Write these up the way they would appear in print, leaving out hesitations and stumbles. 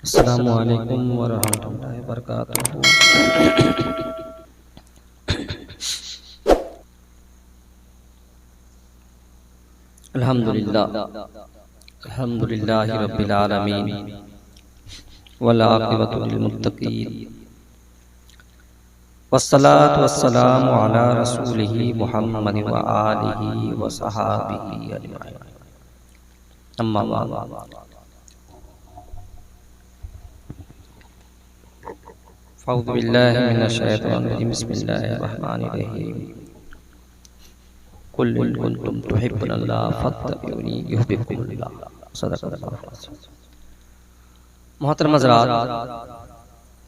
अस्सलामु अलैकुम वरहमतुल्लाहि वबरकातुहू। अल्हम्दुलिल्लाह अल्हम्दुलिल्लाहि रब्बिल आलमीन वल आक़िबतु लिल मुत्तक़ीन वस्सलातु वस्सलामु अला रसूलिही मुहम्मद व आलिही व सहाबिही अजमाइन। अम्मा बाद फ़अऊज़ु बिल्लाहि मिनश शैतानिर रजीम। बिस्मिल्लाहिर रहमानिर रहीम। कुल इन कुंतुम तुहिब्बुनल्लाह फत्तबिऊनी युहिब्बुकुमुल्लाह। सदक़ल्लाहु। मोहतरम हज़रात,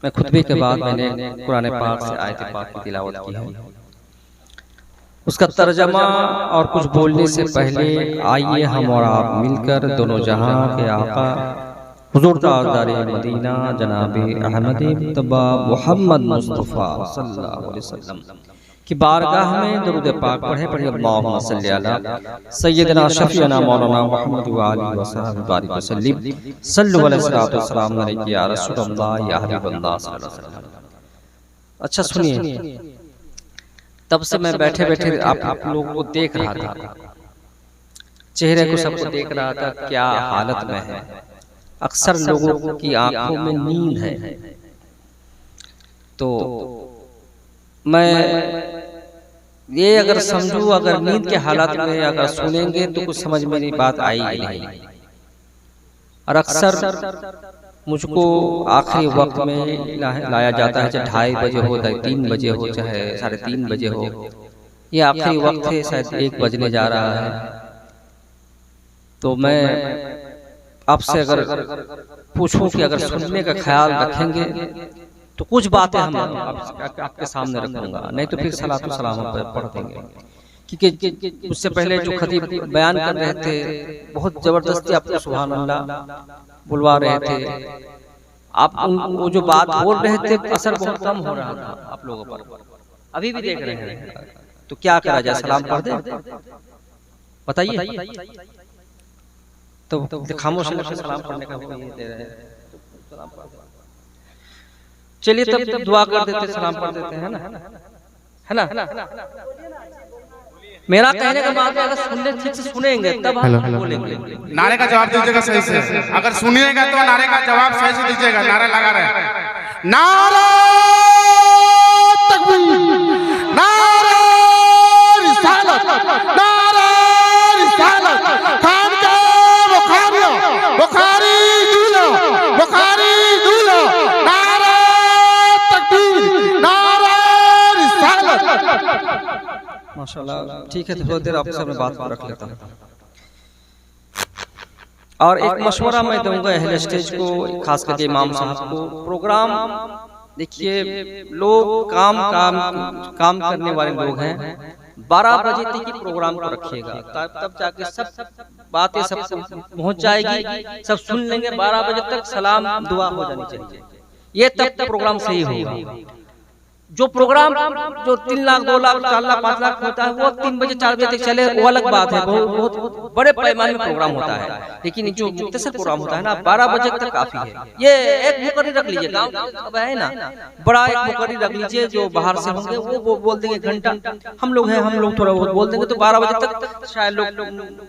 मैं खुतबे के बाद मैंने कुरान पाक से आयत पाक की तिलावत की है। उसका तर्जमा और कुछ बोलने से पहले आइए हम और आप मिलकर दोनों जहां के आका हुज़ूर ताजदार मदीना जनाबे अहमद मुज्तबा मोहम्मद मुस्तफ़ा सल्लल्लाहु अलैहि वसल्लम की बारगाह में दरूद पाक पढ़े अल्लाहुम्मा सल्ली अला सय्यदना शफ़ीअना मौलाना मुहम्मद व आलिहि व सहाबिहि बारिक वसल्लिम सल्लु अलैहि वसल्लम अलैहि या रसूलल्लाह या हबीबल्लाह सल्लल्लाहु अलैहि वसल्लम। अच्छा सुनिए, तब से मैं बैठे बैठे आप लोगों को देख रहा था, चेहरे को सबको देख रहा था क्या हालत में है। अक्सर लोगों की आंखों में नींद है, तो मैं ये अगर समझूं अगर नींद के हालात में अगर सुनेंगे तो कुछ समझ में नहीं बात आएगी नहीं। और अक्सर मुझको आखिरी वक्त में लाया जाता है, चाहे 2:30 बजे हो, चाहे 3 बजे हो, चाहे 3:30 बजे हो। ये आखिरी वक्त है, शायद 1 बजने जा रहा है। तो मैं आपसे अगर पूछूं कि अगर सुनने का ख्याल रखेंगे तो कुछ बातें हम आपके सामने रखूंगा, नहीं तो फिर सलातो सलाम पढ़ देंगे। क्योंकि उससे पहले जो खतीब बयान कर रहे थे बहुत जबरदस्ती आपको सुभान अल्लाह बुलवा रहे थे। आप वो जो बात बोल रहे थे असर बहुत कम हो रहा था आप लोगों पर, अभी भी देख रहे हैं। तो क्या करा जाए, सलाम पढ़ दे बताइए। तो खामोश सलाम पढ़ने का दे रहे हैं। चलिए तब दुआ कर देते, सलाम पढ़ देते हैं ना, है ना। मेरा कहने का मतलब अगर सुनने ठीक से सुनेंगे तब हम बोलेंगे। नारे का जवाब दीजिएगा सही से, अगर सुनिएगा तो नारे का जवाब सही से दीजिएगा। नारा लगा रहे, नारा तकबीर, नारा रिसालत, नारा रिसालत, खान का बुखारी दूल्हा, बुखारी दूल्हा, नारा तकबीर, नारा रिसालत। माशाल्लाह, ठीक है। तो थोड़ी देर आपके सामने बात रख लेता हूँ। और एक मशवरा मैं दूंगा अहले स्टेज को, खास करके इमाम साहब को। प्रोग्राम देखिए, लोग काम करने वाले लोग हैं। 12 बजे तक ही प्रोग्राम को रखिएगा, तब जाके सब बातें सब पहुंच जाएगी, सब सुन लेंगे। 12 बजे तक सलाम दुआ हो जानी चाहिए, ये तब प्रोग्राम सही होगा। जो प्रोग्राम जो 3 लाख 2 लाख 4 लाख 5 लाख होता है वो 3 बजे 4 बजे तक चले, वो अलग बात है। बहुत बड़े पैमाने में प्रोग्राम होता है। लेकिन जो मुख्तसर प्रोग्राम होता है ना, 12 बजे तक काफी है। ये एक मुकर्री रख लीजिए, गाँव है ना, बड़ा एक मुकर्री रख लीजिए। जो बाहर से होंगे वो बोल देंगे घंटा, हम लोग हैं, हम लोग थोड़ा बहुत बोल देंगे। तो 12 बजे तक शायद लोग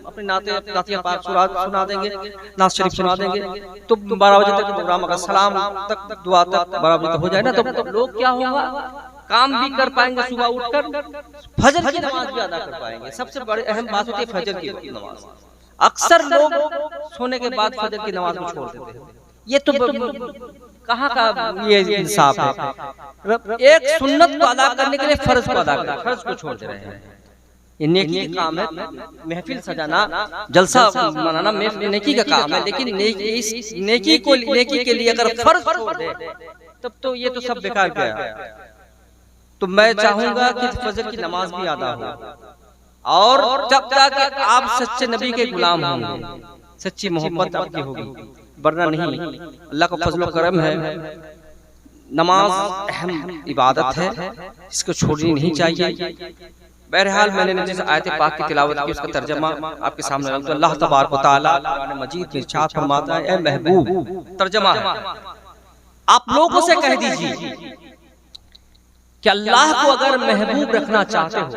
अपने नातिया पाक सुना देंगे, नात शरीफ सुना देंगे। तो 12 बजे तक प्रोग्राम अगर सलाम तक दुआ तक 12 बजे तक हो जाए ना, तो लोग क्या होगा, काम भी कर पाएंगे, सुबह उठकर फजर की नमाज भी अदा कर पाएंगे। सबसे बड़ी अहम बात होती है फजर की नमाज। अक्सर लोग सोने के बाद फजर की नमाज को छोड़ देते हैं। ये तो कहाँ का ये इंसाफ है। एक सुन्नत को अदा करने के लिए फर्ज को अदा कर, फर्ज को छोड़ दे रहे हैं। ये नेकी का काम है, महफिल सजाना, जलसा मनाना नेकी का काम है। लेकिन नेकी के लिए अगर फर्ज छोड़ दे तब तो ये तो सब बेकार गया। तो मैं चाहूंगा कि फजर की नमाज भी अदा हो, और जब तक आप सच्चे नबी के गुलाम होंगे, सच्ची मोहब्बत आपकी होगी, वरना नहीं। अल्लाह का फजल और करम है। नमाज अहम इबादत है, इसको छोड़नी नहीं चाहिए। बहरहाल मैंने जिस आयत पाक की तिलावत की उसका तर्जमा आपके सामने रखा। तो अल्लाह तबारक व तआला कुरान मजीद में इरशाद फरमाता है, ए महबूब, तर्जमा है, आप लोगों से कह दीजिए कि अल्लाह को अगर महबूब रखना चाहते हो,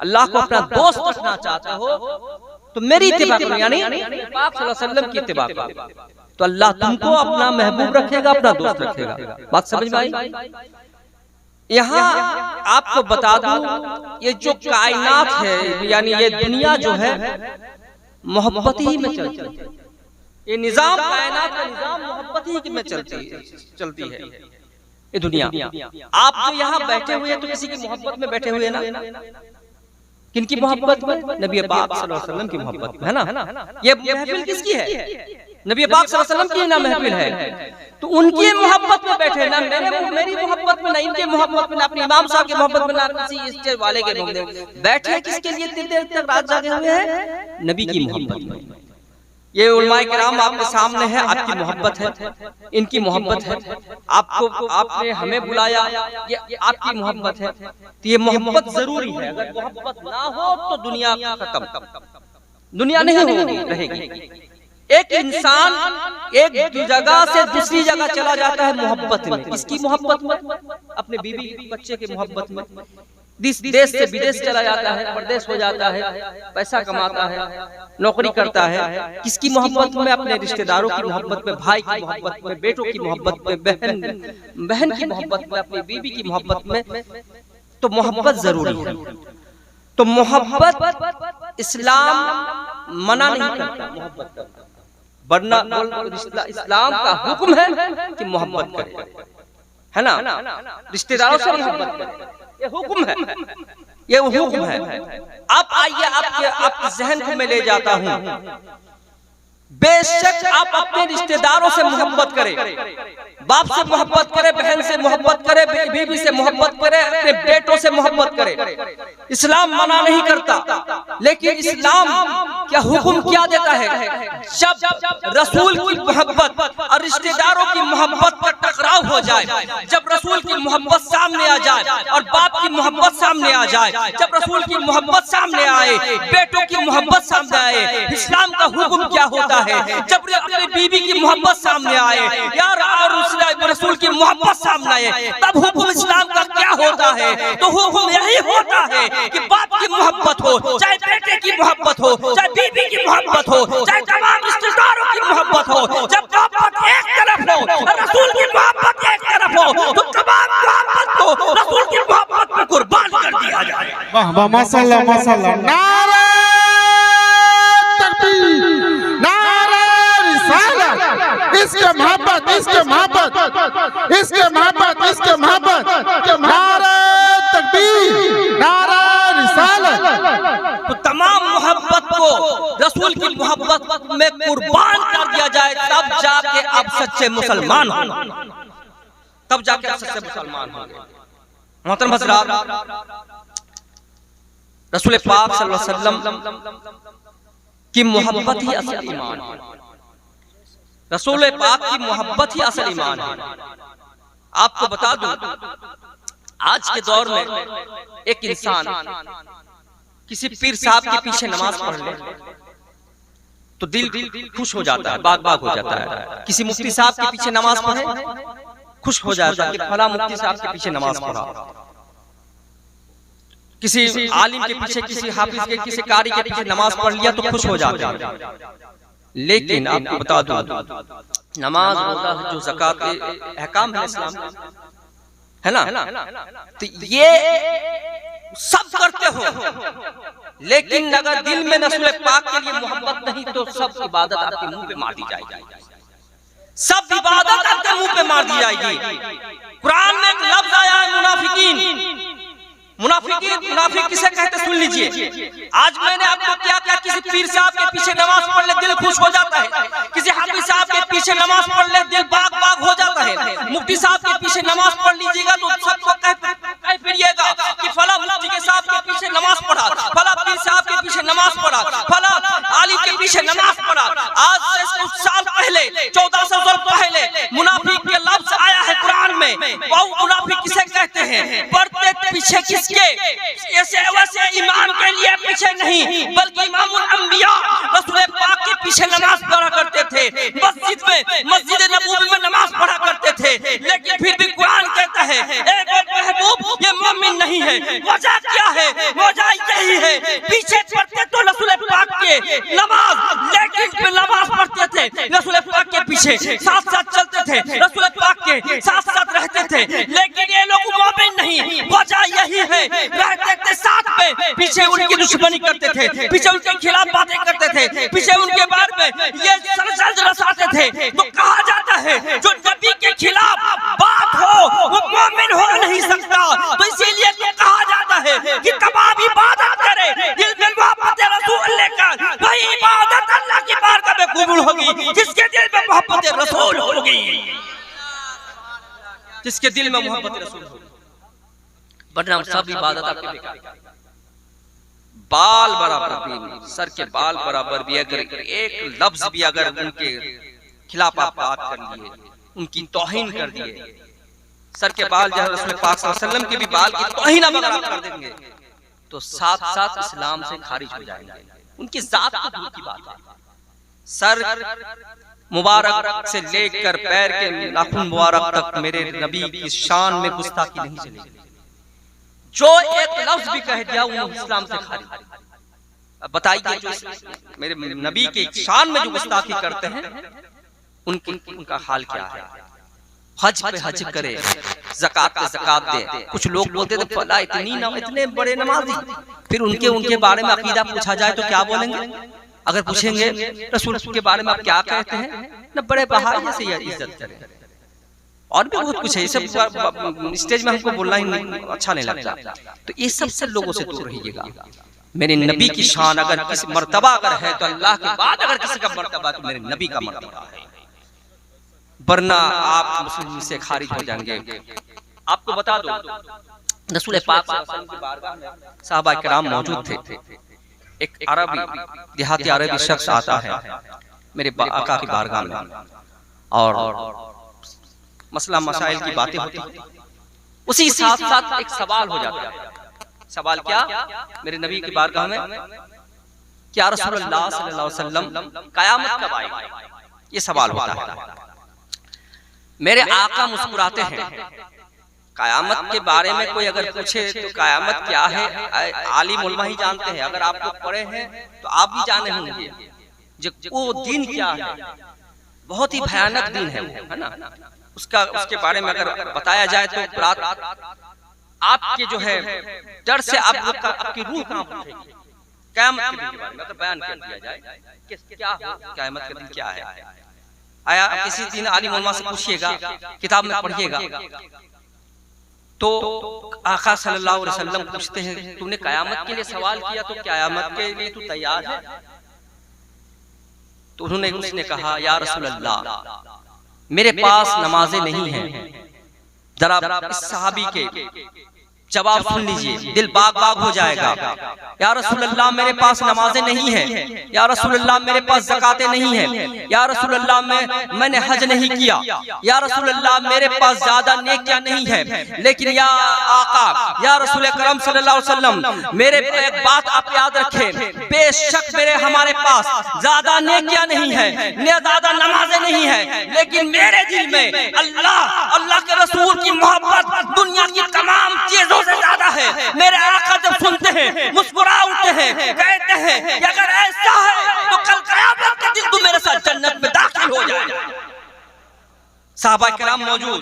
अल्लाह को अपना दोस्त रखना चाहते हो, तो मेरी इत्तिबा करो, यानी पाक सल्लल्लाहु अलैहि वसल्लम की इत्तिबा करो, तो अल्लाह तुमको अपना महबूब रखेगा, अपना दोस्त रखेगा। बात समझ में आई? यहाँ आपको बता दूं, ये जो कायनात है, यानी ये दुनिया जो है मोहब्बत ही में चलती है। ये निजाम, कायनात का निजाम मोहब्बत ही में चलती है ये दुनिया। आप जो यहाँ बैठे हुए हैं तो किसी की मोहब्बत में बैठे हुए हैं ना? किनकी मोहब्बत में? नबी पाक सल्लल्लाहु अलैहि वसल्लम की मोहब्बत में, है ना? ये महफिल किसकी है? नबी पाक सल्लल्लाहु अलैहि वसल्लम की ना महफिल है, तो उनकी मोहब्बत में बैठे ना, मेरी मोहब्बत में ना, इनके मोहब्बत में ना, अपने इमाम साहब की मोहब्बत में ना, किसी स्टेज वाले के मोहब्बत में बैठे। किसके लिए इतनी देर तक रात जागे हुए हैं? नबी की मोहब्बत में। ये उलमाए किराम आपके सामने है, आपकी मोहब्बत है, इनकी मोहब्बत है, आपको, आपने हमें बुलाया, ये आपकी मोहब्बत है, तो ये मोहब्बत जरूरी है। अगर मोहब्बत ना हो तो दुनिया खत्म, दुनिया नहीं रहेगी। एक इंसान एक जगह से दूसरी जगह चला जाता है मोहब्बत में। किसकी मोहब्बत में? अपने बीवी बच्चे की मोहब्बत में। देश से विदेश चला जाता है, परदेश हो जाता है, पैसा कमाता है, नौकरी करता है। किसकी मोहब्बत में? अपने रिश्तेदारों की मोहब्बत में, भाई की मोहब्बत में, बेटों की मोहब्बत में, बहन की मोहब्बत में, अपनी बीवी की मोहब्बत में। तो मोहब्बत जरूरी है। तो मोहब्बत इस्लाम मना नहीं करता मोहब्बत करना, वरना इस्लाम का हुक्म है कि मोहब्बत करें, है ना? रिश्तेदारों से मोहब्बत करें, ये हुक्म है, ये हुक्म है। अब आइए आपके जहन को मैं ले जाता हूँ। बेशक आप अपने रिश्तेदारों से मोहब्बत करें, बाप से मोहब्बत करे, बहन से मोहब्बत करे, बीवी से मोहब्बत करे, अपने बेटों से मोहब्बत करे, इस्लाम मना नहीं करता। लेकिन इस्लाम क्या हुक्म क्या देता है? जब रसूल की मोहब्बत और रिश्तेदारों की मोहब्बत का टकराव हो जाए, जब रसूल की मोहब्बत सामने आ जाए और बाप की मोहब्बत सामने आ जाए, जब रसूल की मोहब्बत सामने आए, बेटों की मोहब्बत सामने आए, इस्लाम का हुक्म क्या होता है? जब अपनी बीवी की मोहब्बत सामने आए यार, और रसूल की मोहब्बत सामने आए, तब हुक्म इस्लाम का क्या होता है? तो हुक्म यही होता है कि बाप की मोहब्बत हो, चाहे बेटे की मोहब्बत हो, चाहे बीवी की मोहब्बत हो, चाहे तमाम रिश्तेदारों की मोहब्बत हो, जब मोहब्बत एक तरफ हो, रसूल की मोहब्बत एक तरफ हो, तो तमाम मोहब्बत को रसूल की मोहब्बत में कुर्बान कर दिया जाए। वाह वाह, माशाल्लाह माशाल्लाह। नारे तकबीर, नारे रिसालत, इसके मोहब्बत, इसके मोहब्बत, इसके मोहब्बत, इसके मोहब्बत, नारे तकबीर, नारे रिसालत। तो तमाम मोहब्बत को रसूल की मोहब्बत में कुर्बान कर दिया जाए, तब जाके आप सच्चे मुसलमान हो, तब जाके आप सच्चे मुसलमान होंगे। मोहतरम हज़रात, रसूल पाक सल्लल्लाहु अलैहि वसल्लम की मोहब्बत ही असल ईमान है। रसूल पाक की मोहब्बत ही असल ईमान है। आपको बता दूं, आज के दौर में एक इंसान किसी पीर साहब के पीछे नमाज पढ़ ले तो दिल खुश हो जाता है, बाग बाग हो जाता है। किसी मुफ्ती साहब के पीछे नमाज पढ़े खुश हो जाता है कि फला मुफ्ती साहब के पीछे नमाज पढ़ा। किसी आलिम के पीछे, किसी हाफिज के, किसी कारी के पीछे नमाज पढ़ लिया तो खुश हो जाते हैं। लेकिन आपको बता दूं, नमाज, रोजा, जो ज़कात के अहकाम है इस्लाम, है ना, तो ये सब करते हो, लेकिन अगर दिल में रसूल पाक के लिए मोहब्बत नहीं तो सब इबादत आपके मुंह पे मार दी जाएगी, सब इबादत आपके मुंह पे मार दी जाएगी। कुरान में एक लफ्ज आया है मुनाफिकीन। मुनाफिक किसे कहते सुन लीजिए। आज मैंने आपको क्या क्या, किसी पीर साहब के पीछे नमाज पढ़ ले दिल खुश हो जाता है, किसी हाफिज साहब के पीछे नमाज पढ़ ले दिल बाग बाग हो जाता है, मुफ्ती साहब के पीछे नमाज पढ़ लीजिएगा तो सबको कह फिरिएगा कि फला मुफ्ती के साहब के पीछे नमाज पढ़ा, फला पीर साहब के पीछे नमाज पढ़ा, फला आलिम के पीछे नमाज पढ़ा। आज से कुछ साल पहले, 1400 साल पहले मुनाफिक के लफ्ज आया है कुरान में। वो मुनाफिक किसे कहते हैं? पढ़ते पीछे किसके, ऐसे वैसे इमाम के लिए पीछे नहीं, बल्कि इमामुल अंबिया रसूल पाक के पीछे नमाज पढ़ा करते थे, मस्जिद में, मस्जिद नबवी में नमाज पढ़ा करते थे। लेकिन फिर भी कुरान कहता है महबूब ये मोमिन नहीं है। वजह क्या है? वजह यही है, पीछे पढ़ते तो रसूल पाक के नमाज, लेकिन नमाज पढ़ते थे रसूल पाक के पीछे, साथ साथ चलते थे, रसूल पाक के साथ साथ रहते थे, लेकिन ये लोग मोमिन नहीं। वजह यही है, रहते थे साथ में, पीछे उनकी दुश्मनी करते थे, पीछे उनके खिलाफ बातें करते थे, पीछे उनके बारे में ये सरसज रसाते थे। तो कहा जाता है जो नबी के खिलाफ बात हो वो मोमिन हो नहीं सकता। तो इसीलिए तो कहा जाता है कि तमाम इबादत करे दिल में मोहब्बत रसूल लेकर, वही इबादत अल्लाह की बारगाह में कबूल होगी जिसके दिल में मोहब्बत रसूल होगी, जिसके दिल में मोहब्बत रसूल होगी। वरना सब इबादत आपके बेकार। बाल बराबर भी, सर के बाल बराबर भी अगर एक लफ्ज भी अगर उनके खिलाफ आप बात कर लिए, उनकी तौहीन कर दिए, सर के बाल जो रसूल पाक सल्लल्लाहु अलैहि वसल्लम के भी बाल की तौहीन अगर आप कर देंगे तो साथ साथ इस्लाम से खारिज हो जाएंगे। उनकी जात तो दूर की बात है, सर मुबारक से लेकर पैर के नाखून मुबारक तक मेरे नबी की शान में गुस्ताखी नहीं चलेगी। जो एक लफ्ज भी कह दिया वो इस्लाम से खारिज। अब बताइए जो मेरे नबी के शान में जो गुस्ताखी करते हैं उनका हाल क्या है? हज पे हज करे, ज़कात पे ज़कात दे। कुछ लोग बोलते थे फला इतने बड़े नमाजी, फिर उनके बारे में अकीदा पूछा जाए तो क्या बोलेंगे? अगर पूछेंगे रसूल के बारे में आप क्या कहते हैं, न बड़े बहार जैसे इज्जत करें। और भी बहुत कुछ है, ये सब स्टेज में हमको बोलना ही अच्छा नहीं लगता। तो ये सब लोगों से दूर रहिएगा। मेरे नबी की शान अगर किसी मर्तबा अगर है तो अल्लाह के बाद अगर किसी का मर्तबा तो मेरे नबी का मर्तबा है, वरना आप मुस्लिम से खारिज हो जाएंगे। आपको बता दो रसूल पाक की बारगाह में सहाबा किराम मौजूद थे। एक अरबी देहाती अरबी शख्स आता है मेरे आका की बारगाह में और मसला मसाइल की बातें होती, उसी साथ साथ एक सवाल हो जाता है। सवाल क्या? मेरे नबी की बारगाह में क्या रसूलुल्लाह सल्लल्लाहु अलैहि वसल्लम कयामत कब आएगी? ये सवाल होता है। मेरे आका मुस्कुराते हैं। कयामत के बारे में कोई अगर पूछे तो कयामत क्या है आलिम उलमा ही जानते हैं, अगर आप लोग पढ़े हैं तो आप भी जाने होंगे जो वो दिन क्या है। बहुत ही भयानक दिन है वो, है ना। उसके बारे में अगर बताया जाए तो रात आपके जो है डर से आपकी रूह कांप उठेगी। कयामत के दिन के बारे में अगर बयान कर दिया जाए कि क्या हो, कयामत का दिन क्या है। आया किसी दिन आलिम उलमा से पूछिएगा, किताब में पढ़िएगा तो आका सल्लल्लाहु अलैहि वसल्लम पूछते हैं तूने कयामत के लिए सवाल किया तो कयामत के लिए तू तैयार है? तो उसने कहा या रसूल अल्लाह मेरे पास नमाजें नहीं हैं। जरा इस सहाबी के जवाब सुन लीजिए, दिल बाग बाग हो जाएगा। या रसूल अल्लाह मेरे पास नमाजें नहीं है, या रसूल अल्लाह मेरे पास ज़कातें नहीं है, या रसूल अल्लाह मैंने हज नहीं किया, या रसूल अल्लाह मेरे पास ज्यादा नेकियां नहीं है। लेकिन या आका या रसूल करम सल्लल्लाहु अलैहि वसल्लम मेरे एक बात आप याद रखें, बेशक हमारे पास ज्यादा नेकियां नहीं है, ज्यादा नमाजें नहीं है, लेकिन मेरे दिल में अल्लाह के रसूल की मोहब्बत दुनिया की तमाम चीजों से ज्यादा है। मेरे आका जब सुनते हैं मुस्कुरा उठते हैं, कहते हैं कि अगर ऐसा है तो कल क़यामत के दिन तू मेरे साथ जन्नत में दाखिल हो जाए। सहाबा किराम मौजूद,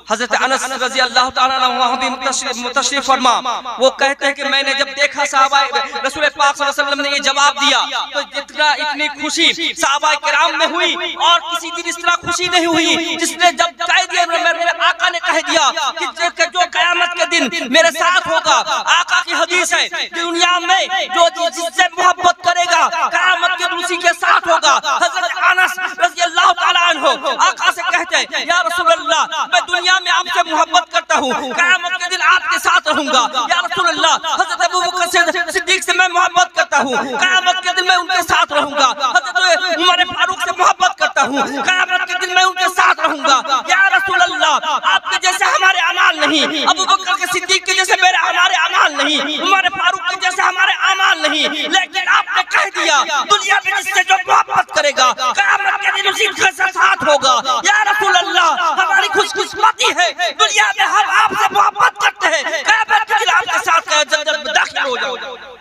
हजरत अनस रजी अल्लाह ताला अन्हु वहां भी मुतशरीफ फरमा, वो कहते हैं कि मैंने जब देखा सहाबा रसूल पाक सल्लल्लाहु अलैहि वसल्लम ने ये जवाब दिया तो इतनी खुशी सहाबा किराम में हुई और किसी दिन इस तरह खुशी नहीं हुई जिसने जब कह दिया मेरे आका ने कह दिया कि जो कयामत के दिन मेरे साथ होगा। आका की हदीस है दुनिया में जो जिससे मोहब्बत करेगा कयामत के दिन उसी के साथ होगा। हजरत अनस रजी अल्लाह ताला अन्हु आका से कहते हैं या रसूल अल्लाह मैं दुनिया में आपसे मोहब्बत करता हूँ, क़यामत के दिन आपके साथ रहूंगा। या रसूल अल्लाह हज़रत अबू बकर सिद्दीक से मैं मोहब्बत करता हूँ, क़यामत के दिन मैं उनके साथ रहूंगा। हज़रत उमर फारूक से मोहब्बत करता हूँ, क़यामत के दिन मैं उनके साथ रहूंगा। या रसूल अल्लाह आपके जैसे हमारे अमाल नहीं, अबू बकर के सिद्दीक के जैसे हमारे अमाल नहीं, उमर फारूक के जैसे हमारे अमाल नहीं, लेकिन आपने कह दिया दुनिया में जिससे जो मोहब्बत करेगा क़यामत के दिन उसी के साथ होगा। या रसूल अल्लाह, हमारी खुशकिस्मती है दुनिया में हम आपसे मोहब्बत करते हैं, क़यामत के दिन आपके साथ जन्नत में दाखिल हो जाओ।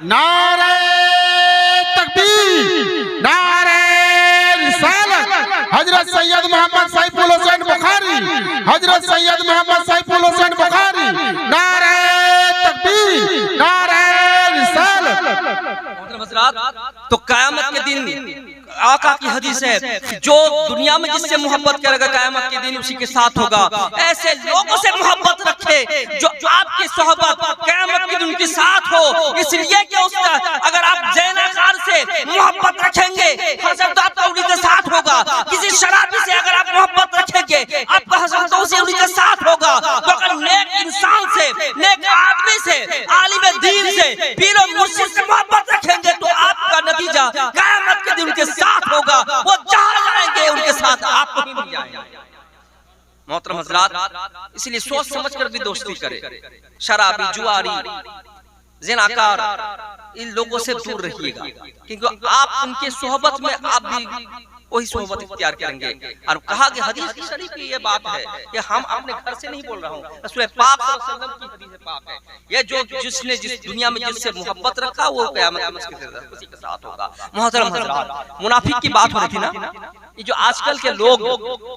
नारे तकबीर, नारे रिसालत, हजरत सैयद मोहम्मद सैफुल हुसैन बुखारी, हजरत सैयद मोहम्मद सैफुल हुसैन बुखारी, नारे तकबीर, नारे रिसालत। तो क़यामत के दिन आका की हदीस है, जो दुनिया में जिससे मोहब्बत करेगा क़यामत के दिन उसी के साथ होगा। ऐसे लोगों से मोहब्बत रखे जो आपकी सोहबत क़यामत के दिन उनके साथ हो, इसलिए कि उसका अगर आप ज़ैनाकार से मोहब्बत रखेंगे हज़रत आपका उन्हीं के साथ होगा। किसी शराबी से अगर आप मोहब्बत रखेंगे आपका हज़रत उन्हीं के साथ होगा। तो अगर नेक इंसान से, नेक आदमी से, आलिम दीन से, पीर और मुर्शिद से मोहब्बत रखेंगे तो आपका नतीजा क़यामत के दिन उनके साथ होगा। वो जहां जाएंगे उनके साथ आपको भी मिल जाएगा। मोहतरम हज़रात, इसलिए सोच समझ कर भी दोस्ती करें। शराबी, जुआरी, ज़िनाकार, इन लोगों से दूर रहिएगा, क्योंकि आप उनके सोहबत में आप भी वही सोहबत इख्तियार करेंगे। और कहा कि हदीस की शरीफ की ये बात है, ये हम अपने घर से नहीं बोल रहा हूँ, रसूल पाक सल्लल्लाहु अलैहि वसल्लम की हदीस पाक है। ये जिसने जिस दुनिया में जिससे मोहब्बत रखा वो क़यामत में उसी के साथ होगा। मोहतरम हज़रात, मुनाफिक की बात हो रही थी ना, ये जो आजकल के लोग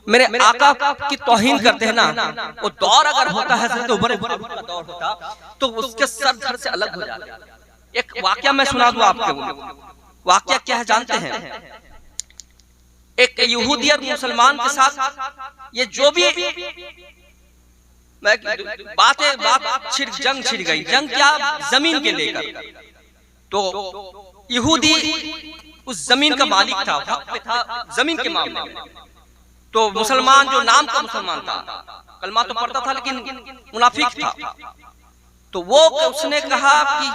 मेरे आका की तौहीन करते हैं ना, वो दौर अगर होता है तो उमर फारूक का दौर होता तो उसके सर धड़ से अलग हो जाते। एक वाकया मैं सुना दूं आपको। वाकया क्या है जानते हैं? एक यहूदी और मुसलमान के साथ ये जो भी बात जंग छिड़ गई। जंग क्या? जमीन के लेकर। तो यहूदी उस जमीन का मालिक था, हक पे था जमीन के मामले में। तो मुसलमान जो नाम का मुसलमान था, कलमा तो पढ़ता था लेकिन मुनाफिक था, तो वो उसने कहा कि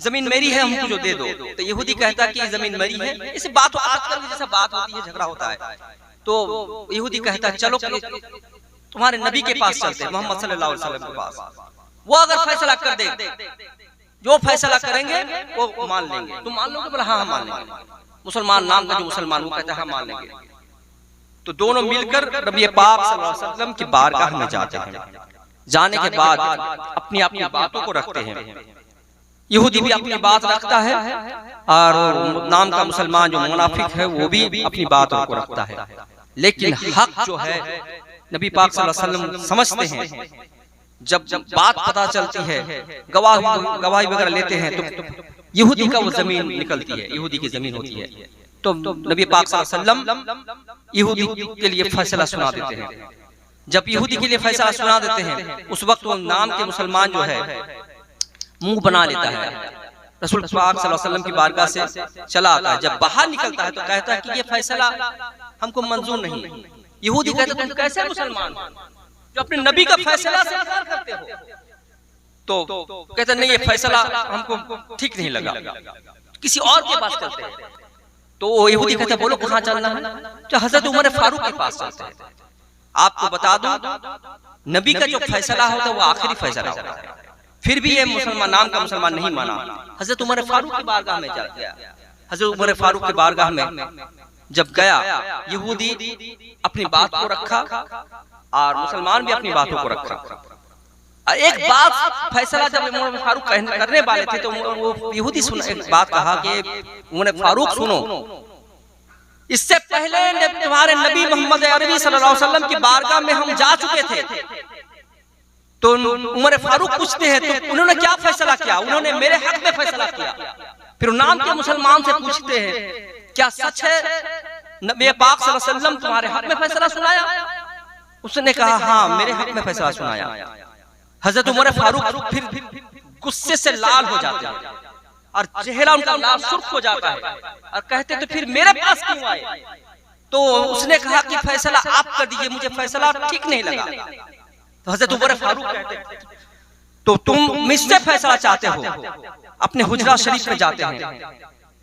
जमीन मेरी है, हमको जो दे दो। तो यहूदी कहता कि जमीन मेरी है। इसी बात आजकल जैसा बात होती है, झगड़ा होता है। तो यहूदी कहता चलो तुम्हारे नबी के पास चलते हैं, मोहम्मद सल्लल्लाहु अलैहि वसल्लम के पास। वो अगर फैसला कर दे, जो फैसला करेंगे वो मान लेंगे। तुम मान लोगे? बोला हाँ मान लेंगे। मुसलमान नाम का जो मुसलमान वो कहता है हाँ मान लेंगे। तो दोनों मिलकर नबी पाक सल्लल्लाहु अलैहि वसल्लम की बारगाह में जाते हैं। जाने के बाद अपनी अपनी बातों को रखते हैं। यहूदी भी अपनी बात रखता है और नाम का मुसलमान जो मुनाफिक है वो भी अपनी बातों को रखता है। लेकिन हक जो है नबी पाक सल्लल्लाहु अलैहि वसल्लम समझते हैं। जब बात पता चलती है, गवाही वगैरह लेते हैं, तो यहूदी का वो जमीन निकलती है, यहूदी की जमीन होती है। तो नबी पाक सल्लल्लाहु अलैहि वसल्लम यहूदी के लिए फैसला सुना देते हैं। जब यहूदी के लिए फैसला सुना देते हैं, उस वक्त वो नाम के मुसलमान जो है मुंह बना लेता है, रसूल पाक सल्लल्लाहु अलैहि वसल्लम की बारगाह से चला आता है। जब बाहर निकलता है तो कहता है कि ये फैसला हमको मंजूर नहीं। यहूदी कहते तुम कैसे मुसलमान जो अपने नबी का फैसला से इनकार करते हो? तो कहते नहीं, ये फैसला हमको ठीक नहीं लगा, किसी और के पास चलते हैं। तो वो यहूदी कहते बोलो कहाँ चलना है? तो हजरत उमर फारूक के पास चलते हैं। आपको बता दूं, नबी का जो फैसला होता है वो आखिरी फैसला होता है। फिर भी ये मुसलमान नाम का मुसलमान नहीं माना, हजरत उमर फारूक की बारगाह में जा गया। हजरत उमर फारूक की बारगाह में जब गया, यहूदी अपनी बात को रखा और मुसलमान भी अपनी बातों को रखा। एक बात फैसला जब उमर फारूक करने वाले थे तो वो यहूदी एक बात कहा कि उमर फारूक सुनो, इससे पहले तुम्हारे नबी मोहम्मद अरबी सल्लल्लाहु अलैहि वसल्लम की बारगाह में हम जा चुके थे। तो उमर फारूक पूछते हैं तो उन्होंने क्या फैसला किया? उन्होंने मेरे हक में फैसला किया। फिर नाम के मुसलमान से पूछते हैं क्या सच है नबी पाक सल्लल्लाहु अलैहि वसल्लम तुम्हारे हक में फैसला सुनाया? उसने कहा हाँ मेरे हक में फैसला सुनाया। हजरत उमर फारूक फिर गुस्से से लाल हो जाते हैं और चेहरा उनका लाल सुर्ख हो जाता है और कहते तो फिर मेरे पास क्यों आए? तो उसने कहा कि फैसला आप कर दीजिए, मुझे फैसला ठीक नहीं लगा। तो हजरत उमर फारूक कहते तो तुम मुझसे फैसला चाहते हो? अपने हुजरा शरीफ में जाते हैं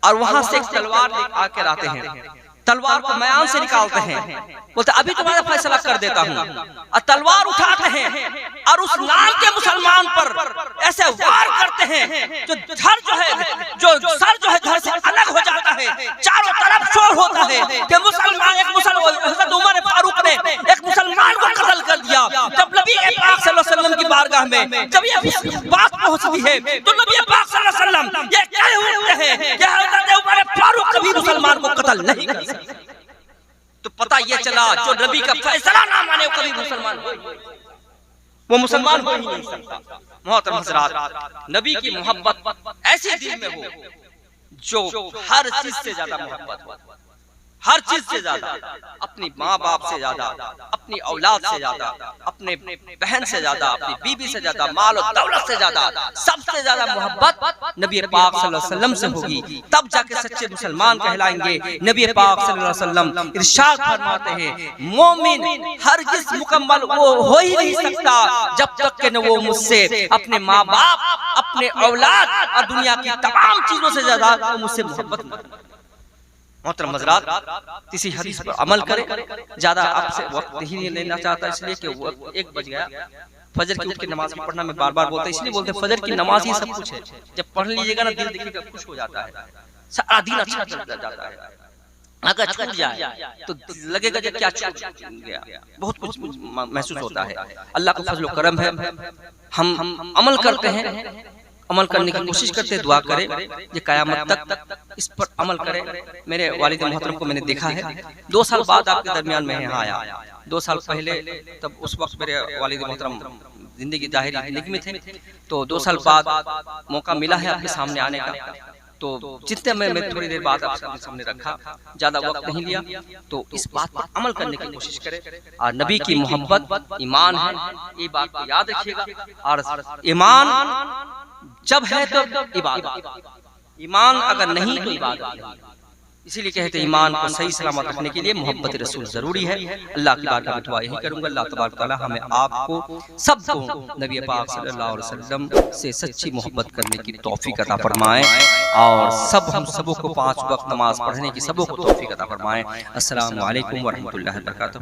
और वहां से एक तलवार आकर आते हैं। तलवार को मैदान से निकालते हैं, बोलते अभी तुम्हारा फैसला कर देता हूँ, और तलवार उठाते हैं और उस नाम के मुसलमान पर ऐसे वार करते हैं जो धड़ जो है, जो सर जो है धड़ से अलग हो जाता है, चारों तरफ शोर होता है कि मुसलमान, एक मुसलमान, हज़रत उमर फारूक ने एक मुसलमान को कत्ल कर दिया। जब नबी पाक सल्लल्लाहु अलैहि वसल्लम की बारगाह में जब ये बात पहुंचती है तो नबी पाक सल्लल्लाहु अलैहि वसल्लम ये कहे हुए हैं कि हज़रत उमर फारूक कभी मुसलमान को कत्ल नहीं कर सकते। तो पता ये चला जो नबी का फैसला ना माने वो कभी मुसलमान वो मुसलमान हो ही नहीं सकता। मोहतरम हज़रात, नबी की मोहब्बत ऐसी दिल में हो जो हर चीज से ज्यादा मोहब्बत हो, हर चीज से ज्यादा, अपनी माँ बाप से ज्यादा, अपनी औलाद से ज्यादा, अपने बहन से ज्यादा, अपनी बीबी से ज्यादा, माल और दौलत से ज्यादा, सबसे ज्यादा मोहब्बत नबी पाक सल्लल्लाहु अलैहि वसल्लम से होगी, तब जाके सच्चे मुसलमान कहलाएंगे। नबी पाक सल्लल्लाहु अलैहि वसल्लम इरशाद फरमाते हैं, मोमिन हरगिज़ मुकम्मल वो हो ही नहीं सकता जब तक कि न वो मुझसे अपने माँ बाप, अपने औलाद और दुनिया की तमाम चीजों से ज्यादा वो मुझसे मोहब्बत न करे। मोहतरम हज़रात, किसी हदीस पर अमल करें। ज्यादा आपसे वक्त नहीं लेना चाहता, इसलिए कि वक्त 1 बज गया। फजर की उठ के नमाज पढ़ना मैं बार बार बोलता, इसलिए बोलते फजर की नमाज ही सब कुछ है। जब पढ़ लीजिएगा ना, दिल देखिएगा खुश हो जाता है, सारा दिन अच्छा चल जाता है। अगर छूट जाए तो लगेगा कि क्या छूट गया, बहुत कुछ महसूस होता है। अल्लाह का फजल करम है, हम अमल करते हैं, अमल करने की कोशिश करते हैं, दुआ करें ये कयामत तक इस पर अमल करें। मेरे वालिद मोहतरम को मैंने देखा है, 2 साल बाद आपके दरमियान में यहाँ आया। 2 साल पहले तब उस वक्त मेरे वालिद मोहतरम जिंदगी जाहिरी जिंदगी में थे, तो 2 साल बाद मौका मिला है आपके सामने आने का। तो जितने मैं थोड़ी देर बाद आपके सामने रखा, ज्यादा वक्त नहीं लिया। तो इस बात पर अमल करने की कोशिश करें। और नबी की मोहब्बत ईमान है, ये बात को याद रखिएगा। और ईमान जब है तो इबादत, ईमान अगर नहीं तो इबादत नहीं। इसीलिए कहते हैं ईमान को सही सलामत रखने के लिए मोहब्बत रसूल जरूरी है। अल्लाह की बारगाह में दुआ यही करूंगा, अल्लाह तबारक व तआला हमें आपको सबको नबी पाक सल्लल्लाहु अलैहि वसल्लम से सच्ची मोहब्बत करने की तौफीक अता फरमाए, और हम सबों को 5 वक्त नमाज पढ़ने की सबों को तौफीक अता फरमाए। अस्सलामु अलैकुम व रहमतुल्लाहि व बरकातहू।